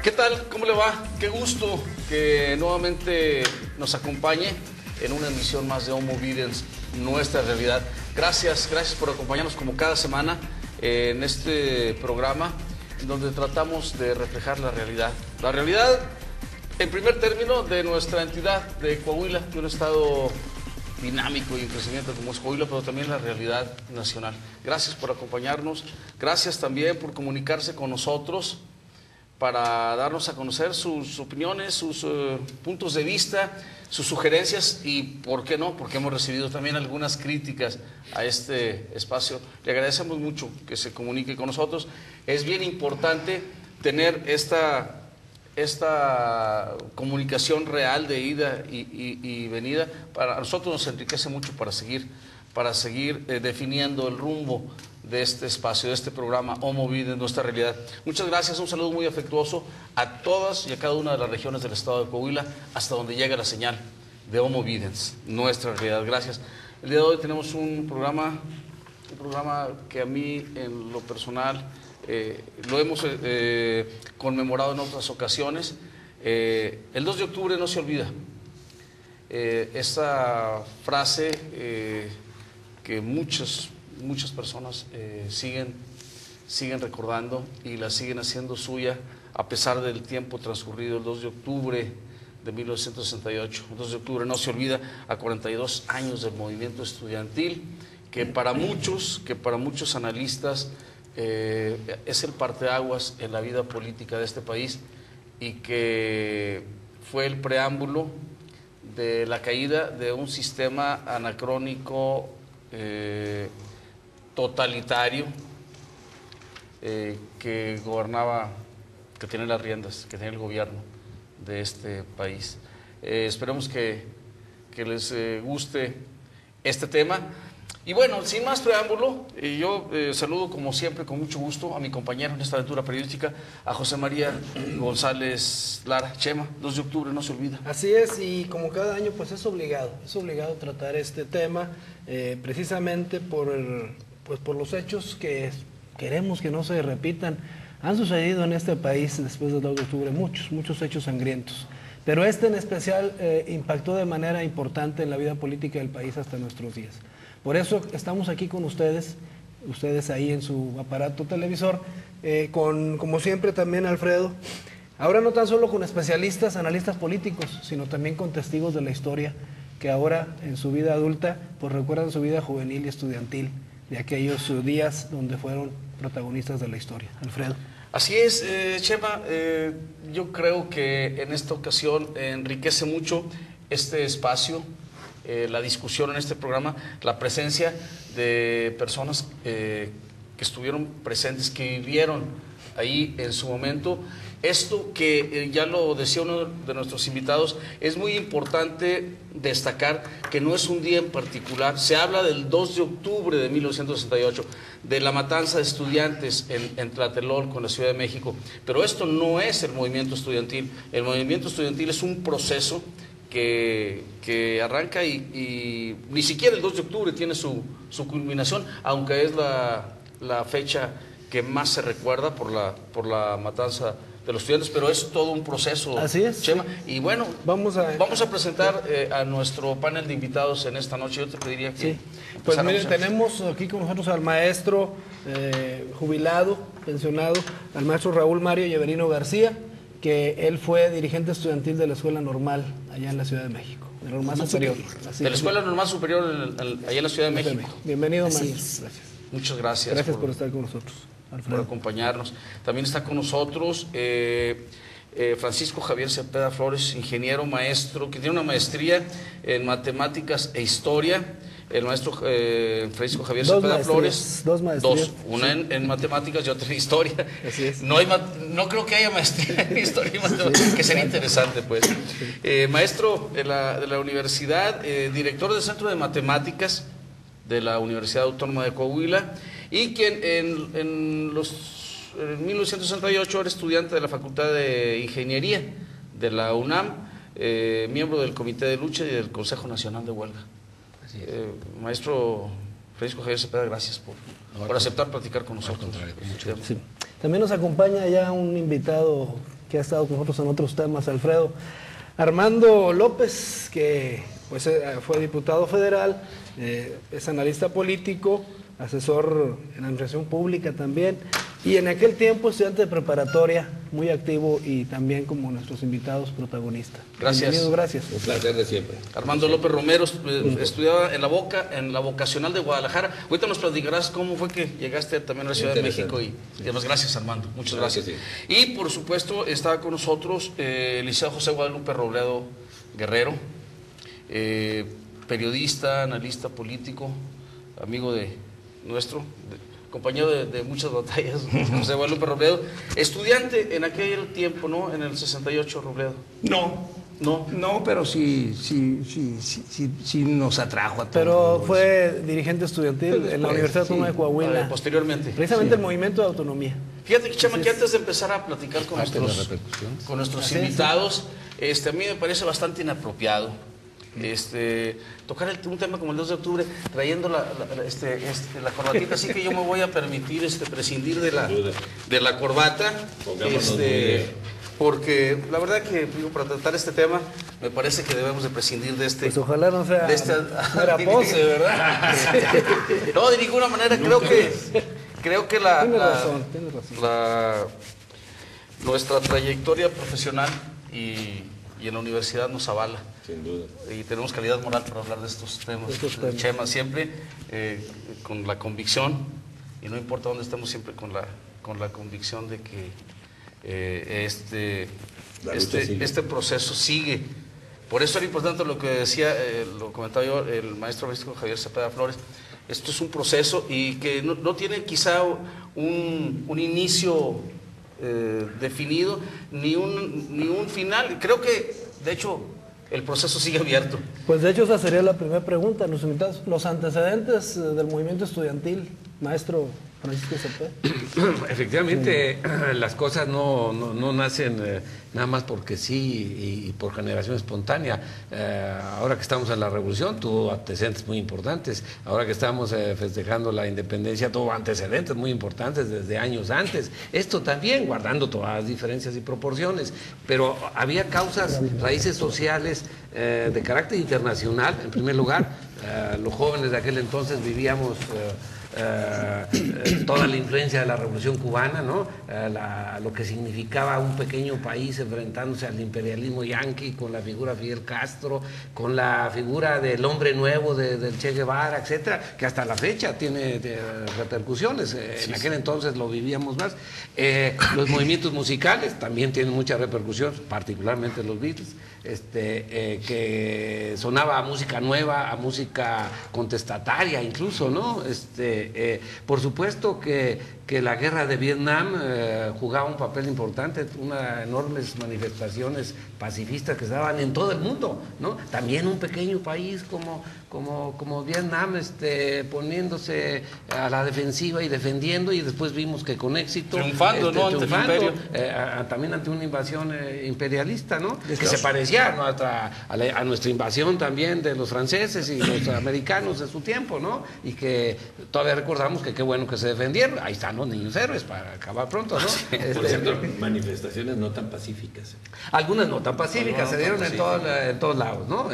¿Qué tal? ¿Cómo le va? Qué gusto que nuevamente nos acompañe en una emisión más de Homo Videns, nuestra realidad. Gracias por acompañarnos como cada semana en este programa en donde tratamos de reflejar la realidad. La realidad, en primer término, de nuestra entidad de Coahuila, de un estado dinámico y en crecimiento como es Coahuila, pero también la realidad nacional. Gracias por acompañarnos, gracias también por comunicarse con nosotros para darnos a conocer sus opiniones, sus puntos de vista, sus sugerencias y, ¿por qué no?, porque hemos recibido también algunas críticas a este espacio. Le agradecemos mucho que se comunique con nosotros. Es bien importante tener esta comunicación real de ida y venida. Para nosotros nos enriquece mucho para seguir definiendo el rumbo de este espacio, de este programa Homo Videns, nuestra realidad. Muchas gracias, un saludo muy afectuoso a todas y a cada una de las regiones del estado de Coahuila, hasta donde llega la señal de Homo Videns, nuestra realidad. Gracias. El día de hoy tenemos un programa que a mí, en lo personal, lo hemos conmemorado en otras ocasiones. El 2 de octubre no se olvida. Esa frase que muchas personas siguen recordando y la siguen haciendo suya a pesar del tiempo transcurrido. El 2 de octubre de 1968, el 2 de octubre no se olvida, a 42 años del movimiento estudiantil, que para muchos analistas es el parteaguas en la vida política de este país y que fue el preámbulo de la caída de un sistema anacrónico, totalitario, que gobernaba, que tenía las riendas, que tenía el gobierno de este país. Esperemos que les guste este tema. Y bueno, sin más preámbulo, yo saludo como siempre con mucho gusto a mi compañero en esta aventura periodística, a José María González Lara. Chema, 2 de octubre no se olvida. Así es, y como cada año pues es obligado tratar este tema, precisamente por los hechos que queremos que no se repitan. Han sucedido en este país después del 2 de octubre muchos hechos sangrientos, pero este en especial impactó de manera importante en la vida política del país hasta nuestros días. Por eso estamos aquí con ustedes ahí en su aparato televisor, como siempre también Alfredo, ahora no tan solo con especialistas, analistas políticos, sino también con testigos de la historia, que ahora en su vida adulta pues recuerdan su vida juvenil y estudiantil, de aquellos días donde fueron protagonistas de la historia. Alfredo. Así es, Chema, yo creo que en esta ocasión enriquece mucho este espacio, la discusión en este programa, la presencia de personas que estuvieron presentes, que vivieron ahí en su momento. Esto que ya lo decía uno de nuestros invitados, es muy importante destacar que no es un día en particular. Se habla del 2 de octubre de 1968, de la matanza de estudiantes en Tlatelolco, en la Ciudad de México, pero esto no es el movimiento estudiantil. El movimiento estudiantil es un proceso que arranca y ni siquiera el 2 de octubre tiene su culminación, aunque es la fecha que más se recuerda por la matanza de los estudiantes, pero es todo un proceso. Así es, Chema. sí. Y bueno, vamos a presentar a nuestro panel de invitados en esta noche. Yo te pediría que... Sí. Pues miren, tenemos aquí con nosotros al maestro jubilado, pensionado, al maestro Raúl Mario Yeverino García, que él fue dirigente estudiantil de la Escuela Normal allá en la Ciudad de México, de la Normal Superior. De la Escuela Normal Superior allá en la Ciudad de México. Bienvenido, maestro. Gracias. Muchas gracias. Gracias por estar con nosotros, Alfredo. Por acompañarnos. También está con nosotros Francisco Javier Cepeda Flores, ingeniero, maestro, que tiene una maestría en matemáticas e historia. El maestro Francisco Javier Cepeda Flores. Dos maestrías. Una en matemáticas y otra en historia. Así es. No creo que haya maestría en historia y matemáticas, que sería interesante, pues. Maestro de la universidad, director del Centro de Matemáticas de la Universidad Autónoma de Coahuila, y quien en 1968 era estudiante de la Facultad de Ingeniería de la UNAM, miembro del Comité de Lucha y del Consejo Nacional de Huelga. Maestro Francisco Javier Cepeda, gracias por aceptar platicar con nosotros. Sí. También nos acompaña ya un invitado que ha estado con nosotros en otros temas, Alfredo. Armando López, que pues, fue diputado federal, es analista político, asesor en administración pública también, y en aquel tiempo estudiante de preparatoria, muy activo y también como nuestros invitados protagonistas. Gracias. Bienvenido, gracias. Un placer de siempre. Armando López Romero, estudiaba en la Vocacional de Guadalajara. Ahorita nos platicarás cómo fue que llegaste también a la Ciudad de México y demás. Gracias, Armando. Muchas gracias. Sí. Y por supuesto estaba con nosotros el licenciado José Guadalupe Robledo Guerrero, periodista, analista político, amigo de nuestro, compañero de muchas batallas, José Guadalupe Robledo, estudiante en aquel tiempo, ¿no? En el 68, Robledo. No, pero sí nos atrajo a todos. Pero fue dirigente estudiantil en la Universidad Autónoma de Coahuila. Posteriormente. Precisamente el movimiento de autonomía. Fíjate, Chema, que antes de empezar a platicar con nuestros invitados, a mí me parece bastante inapropiado tocar un tema como el 2 de octubre trayendo la corbatita, así que yo me voy a permitir prescindir de la corbata, porque la verdad que para tratar este tema me parece que debemos de prescindir de este. Pues ojalá no sea no era pose, ¿verdad? No, de ninguna manera. Creo que Tienes razón. nuestra trayectoria profesional y en la universidad nos avala. Sin duda. Y tenemos calidad moral para hablar de estos temas. Chema, siempre con la convicción, y no importa dónde estemos, siempre con la convicción de que este proceso sigue. Por eso era importante lo que decía, lo comentaba yo, el maestro Francisco Javier Cepeda Flores. Esto es un proceso y que no tiene quizá un inicio definido ni un final. Creo que, de hecho, el proceso sigue abierto. Pues de hecho esa sería la primera pregunta. Los antecedentes del movimiento estudiantil, maestro Francisco Cepeda. Efectivamente, las cosas no nacen nada más porque sí y por generación espontánea. Ahora que estamos en la revolución tuvo antecedentes muy importantes. Ahora que estamos festejando la independencia tuvo antecedentes muy importantes desde años antes. Esto también guardando todas las diferencias y proporciones, pero había causas, raíces sociales de carácter internacional. En primer lugar, los jóvenes de aquel entonces vivíamos toda la influencia de la Revolución Cubana, ¿no? Lo que significaba un pequeño país enfrentándose al imperialismo yanqui, con la figura de Fidel Castro, con la figura del hombre nuevo del Che Guevara, etcétera, que hasta la fecha tiene repercusiones. En aquel entonces lo vivíamos más. Los movimientos musicales también tienen mucha repercusión, particularmente los Beatles, que sonaba a música nueva, a música contestataria incluso, ¿no? Por supuesto que la guerra de Vietnam jugaba un papel importante, unas enormes manifestaciones pacifistas que se daban en todo el mundo, ¿no? También un pequeño país como Vietnam poniéndose a la defensiva y defendiendo, y después vimos que con éxito triunfando, ¿no? Ante el imperio. También ante una invasión imperialista, ¿no? Que se parecía, ¿no? a nuestra invasión también de los franceses y los americanos de su tiempo, ¿no? Y que todavía recordamos que qué bueno que se defendieron. Ahí están los niños héroes para acabar pronto, ¿no? Por cierto, manifestaciones no tan pacíficas. Algunas no tan pacíficas, se dieron en todos lados, ¿no?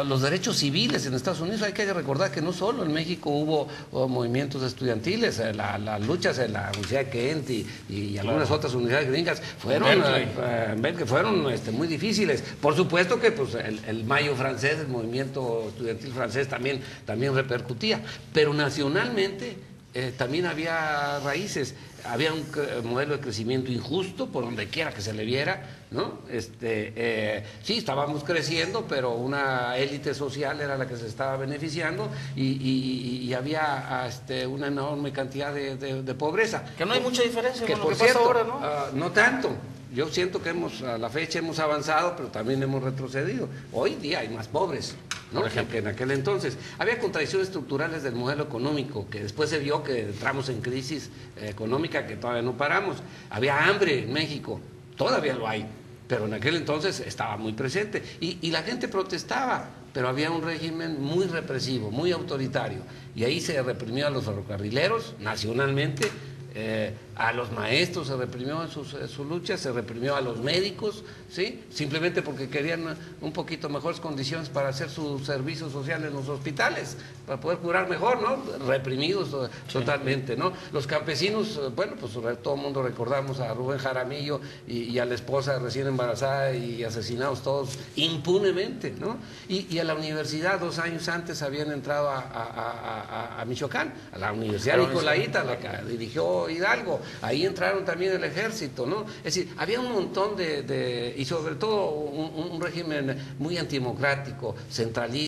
Los derechos civiles en Estados Unidos, hay que recordar que no solo en México hubo movimientos estudiantiles, las luchas en la Universidad de Kent y algunas otras universidades gringas fueron muy difíciles. Por supuesto que pues, el Mayo francés, el movimiento estudiantil francés también repercutía, pero nacionalmente también había raíces. Había un modelo de crecimiento injusto por donde quiera que se le viera, ¿no? Sí, estábamos creciendo, pero una élite social era la que se estaba beneficiando y había una enorme cantidad de pobreza. Que no hay mucha diferencia con lo que cierto, pasa ahora, ¿no? No tanto. Yo siento que a la fecha hemos avanzado, pero también hemos retrocedido. Hoy día hay más pobres, ¿no? Que en aquel entonces. Había contradicciones estructurales del modelo económico, que después se vio que entramos en crisis económica que todavía no paramos. Había hambre en México, todavía lo hay, pero en aquel entonces estaba muy presente. Y la gente protestaba, pero había un régimen muy represivo, muy autoritario. Y ahí se reprimió a los ferrocarrileros nacionalmente. a los maestros se reprimió en sus luchas, se reprimió a los médicos, ¿sí? Simplemente porque querían un poquito mejores condiciones para hacer su servicio social en los hospitales, para poder curar mejor, ¿no? Reprimidos totalmente, ¿no? Los campesinos, bueno, pues todo el mundo recordamos a Rubén Jaramillo y a la esposa recién embarazada y asesinados todos impunemente, ¿no? Y a la universidad 2 años antes habían entrado a Michoacán, a la Universidad Nicolaita, la que dirigió Hidalgo, ahí entraron también el ejército, ¿no? Es decir, había un montón y sobre todo un régimen muy antidemocrático, centralista.